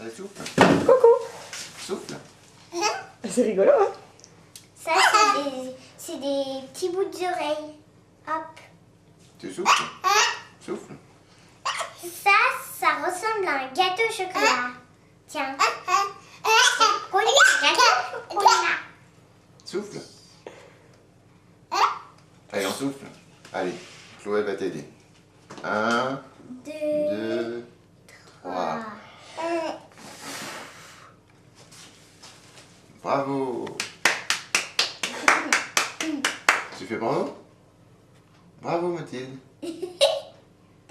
Allez, souffle. Coucou. Souffle. C'est rigolo, hein? Ça, c'est des petits bouts d'oreilles. Hop. Tu souffles. Souffle. Ça ressemble à un gâteau au chocolat. Tiens. Cola, gâteau au chocolat. Souffle. Allez, on souffle. Allez, Chloé va t'aider. 1, 2, 3. Bravo. Tu fais bravo? Bravo, Mathilde. T'as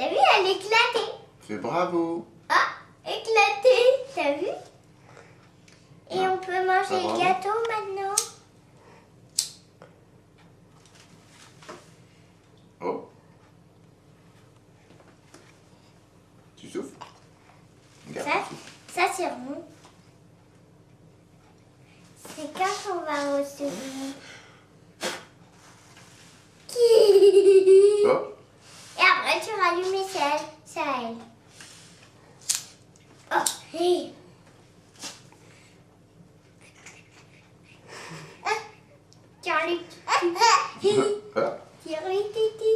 vu, elle est éclatée. Fais bravo. Ah, éclatée. T'as vu? Et Non, on peut manger pas le bravo. gâteau maintenant. Oh. Tu souffles? Regarde, Ça, tu souffles. ça c'est rond. C'est quand on va recevoir. Oh. Et après tu rallumes les selles. Ça elle. Oh, hey. Tiens le titi. Ah. Tiens le titi.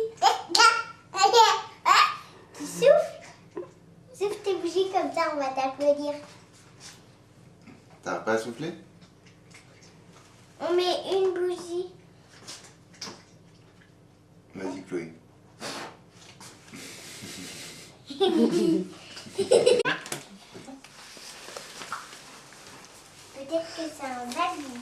Tu souffles? Souffle tes bougies comme ça, on va t'applaudir. T'as pas soufflé? On met une bougie. Vas-y, Chloé. Peut-être que c'est un baby.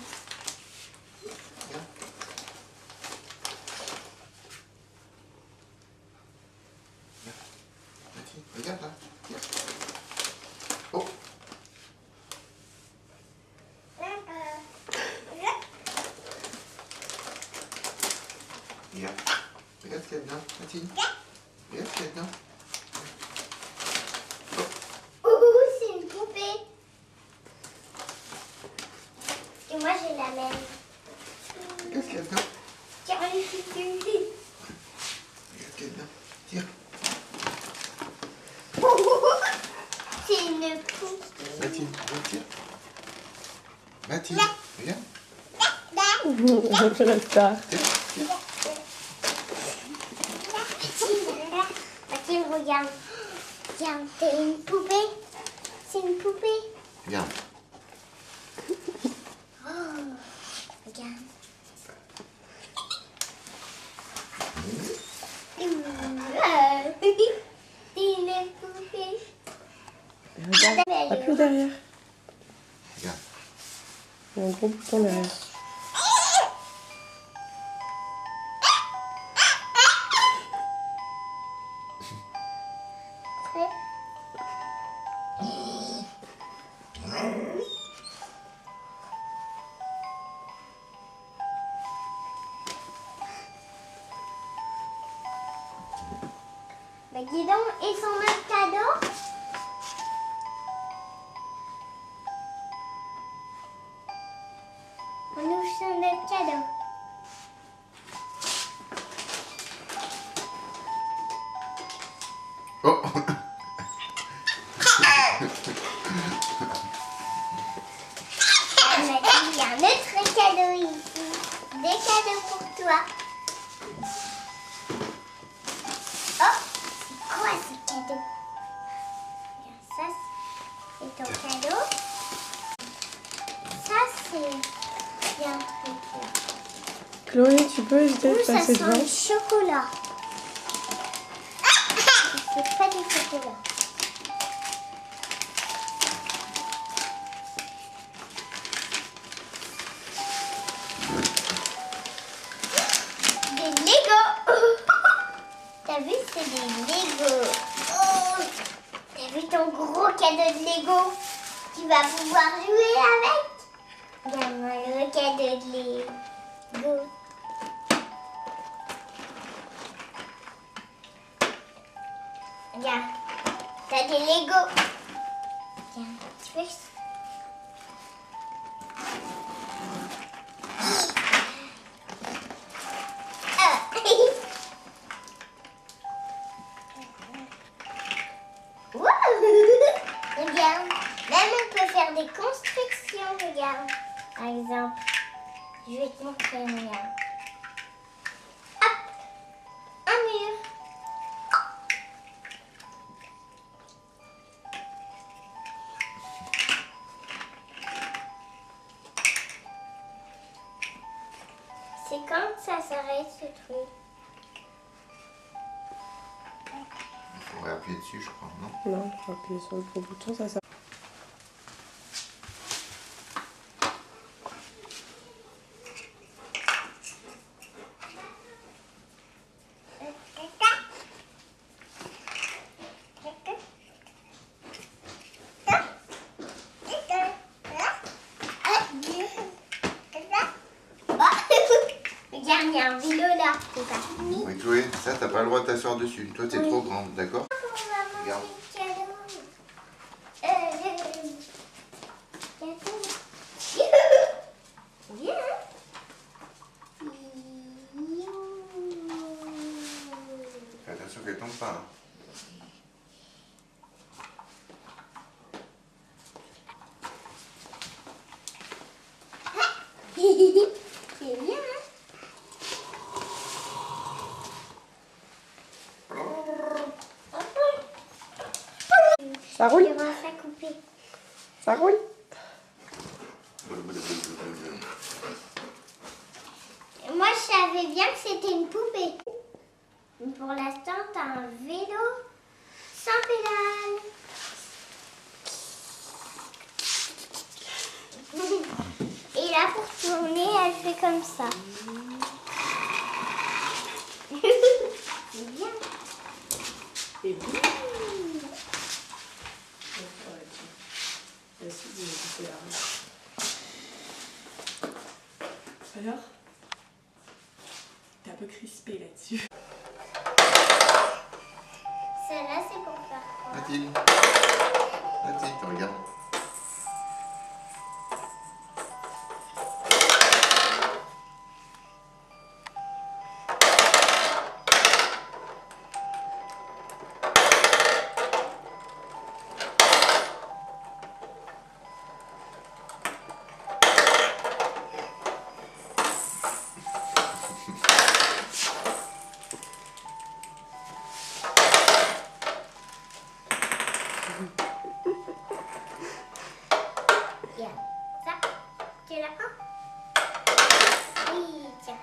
Mathilde, regarde là. Regarde. Oh. Regarde. Regarde ce qu'il y a dedans, Mathilde. Regarde ce qu'il y a dedans. Ouh, c'est une poupée. Et moi, j'ai la même. Qu'est-ce qu'il y a dedans? Tiens, le tutu. Regarde ce qu'il y a dedans. Tire. C'est une poupée. Mathilde, viens, tire. Mathilde, regarde. Je reste tard. Tire, tire. Mathilde, regarde. Tiens, c'est une poupée. C'est une poupée. Regarde. Oh, regarde. C'est une poupée. Regarde, appuie derrière. Regarde. Il y a un gros bouton derrière. Bah dis donc, et son autre cadeau? On ouvre son autre cadeau. Oh. Elle m'a dit, il y a un autre cadeau ici. Des cadeaux pour toi. Oh, c'est quoi ce cadeau? Regarde, ça, c'est ton cadeau. Ça, c'est bien truc. Chloé, tu peux éviter de Ça passer sent devant? le chocolat. C'est pas du chocolat. Des Lego. T'as vu, c'est des Lego. Oh, t'as vu ton gros cadeau de Lego? Tu vas pouvoir jouer avec. Regarde-moi le cadeau de Lego. Regarde, t'as des Lego. Regarde, tu veux ça? Wouh! Regarde. Même on peut faire des constructions, regarde. Par exemple, je vais te montrer, regarde. Hop, un mur. C'est quand ça s'arrête ce truc? Il faudrait appuyer dessus, je crois, non? Non, il faut appuyer sur le gros bouton, ça. Regarde, il y a un vélo là, c'est pas fini. Oui, Chloé, ça, t'as pas le droit de t'asseoir dessus. Toi, t'es trop grande, d'accord? Regarde. Fais attention qu'elle tombe pas. Hein. C'est bien, hein? Ça roule? Je vais ça couper. Ça roule? Moi, je savais bien que c'était une poupée. Mais pour l'instant, t'as un vélo sans pédale. Et là, pour tourner, elle fait comme ça. C'est bien. Et puis. Alors, t'es un peu crispé là-dessus. Celle-là, c'est pour faire quoi? Mathilde. Mathilde, regarde. Regarde. Ça, tu la prends? Oui, tiens.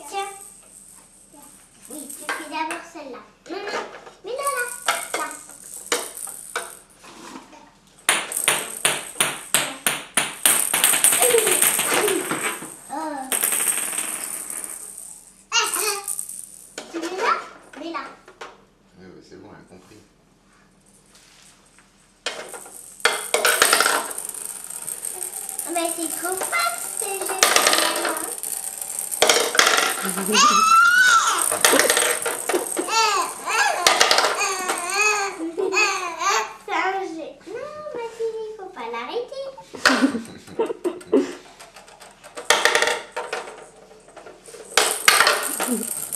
Tiens. Oui, tu fais d'abord celle-là. Non, non, mais là, là, là. Oh. Tu mets là? Mets là. Oui, oui, c'est bon, elle a compris. Mais c'est trop fat ce jeu. C'est un jeu. Non, Mathilde, il faut pas l'arrêter.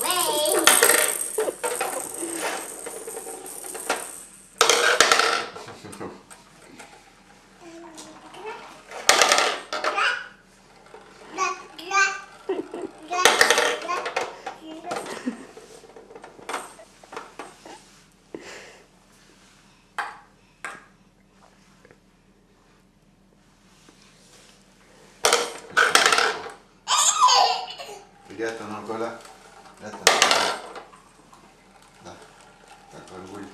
Ouais. Regarde, t'en as encore là. Là, t'as là. T'as pas le rouler.